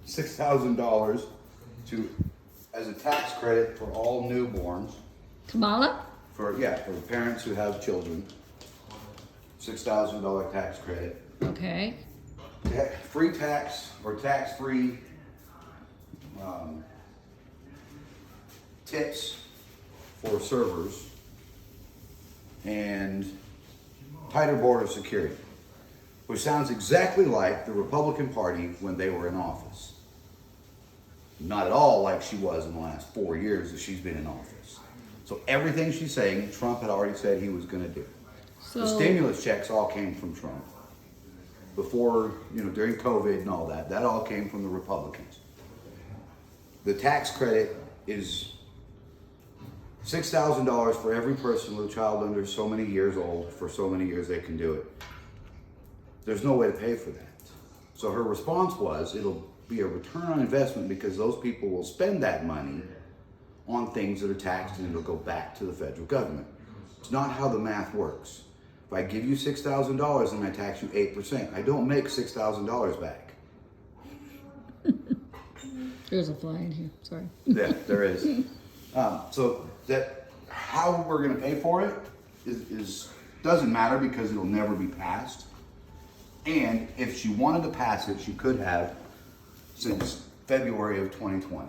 $6,000 as a tax credit for all newborns. Kamala? For parents who have children. $6,000 tax credit. Okay. Free tax or tax-free tips for servers, and tighter border security, which sounds exactly like the Republican Party when they were in office. Not at all like she was in the last 4 years that she's been in office. So everything she's saying, Trump had already said he was going to do. So, The stimulus checks all came from Trump. Before, during COVID and all that all came from the Republicans. The tax credit is $6,000 for every person with a child under so many years old. For so many years they can do it. There's no way to pay for that. So her response was, it'll be a return on investment because those people will spend that money on things that are taxed and it'll go back to the federal government. It's not how the math works. If I give you $6,000 and I tax you 8%, I don't make $6,000 back. there's a fly in here. Sorry. Yeah, there is. So that how we're going to pay for it is doesn't matter because it'll never be passed. And if she wanted to pass it, she could have since February of 2020.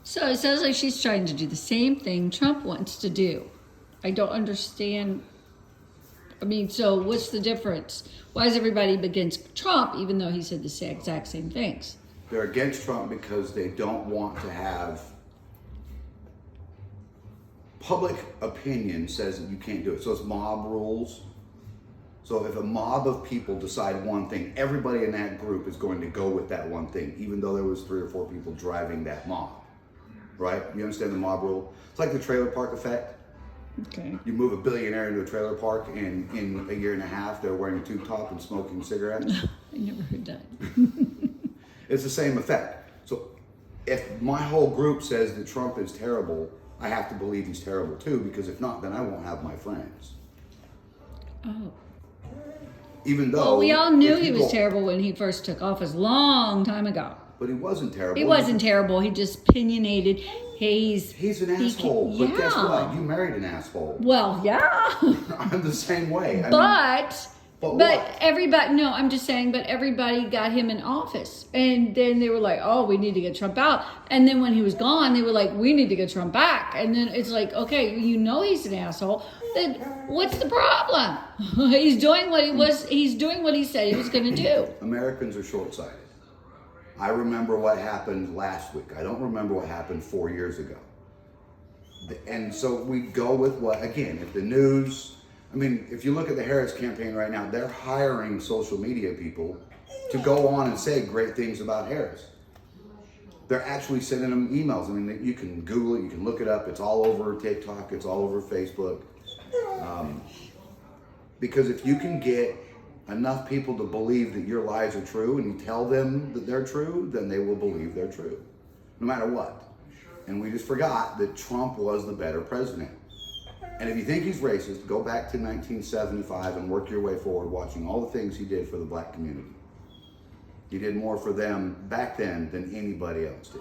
So it sounds like she's trying to do the same thing Trump wants to do. I don't understand. I mean, so what's the difference? Why is everybody against Trump even though he said the exact same things? They're against Trump because they don't want to have public opinion says that you can't do it. So it's mob rules. So if a mob of people decide one thing, everybody in that group is going to go with that one thing, even though there was 3 or 4 people driving that mob. Right? You understand the mob rule? It's like the trailer park effect. Okay. You move a billionaire into a trailer park, and in a year and a half, they're wearing a tube top and smoking cigarettes. I never heard that. It's the same effect. So if my whole group says that Trump is terrible, I have to believe he's terrible too, because if not, then I won't have my friends. Oh. Even though... Well, we all knew he was terrible when he first took office, long time ago. But he wasn't terrible. He wasn't terrible. He just opinionated. He's an asshole. But guess what? You married an asshole. Well, yeah. I'm the same way. But everybody, no, I'm just saying, but everybody got him in office. And then they were like, oh, we need to get Trump out. And then when he was gone, they were like, we need to get Trump back. And then it's like, okay, you know he's an asshole. Then what's the problem? He's doing what he said he was going to do. Americans are short-sighted. I remember what happened last week. I don't remember what happened 4 years ago. And so we go with what, again, if the news, I mean, if you look at the Harris campaign right now, they're hiring social media people to go on and say great things about Harris. They're actually sending them emails. I mean, you can Google it, you can look it up. It's all over TikTok, it's all over Facebook. Because if you can get enough people to believe that your lies are true and you tell them that they're true, then they will believe they're true, no matter what. And we just forgot that Trump was the better president. And if you think he's racist, go back to 1975 and work your way forward watching all the things he did for the black community. He did more for them back then than anybody else did.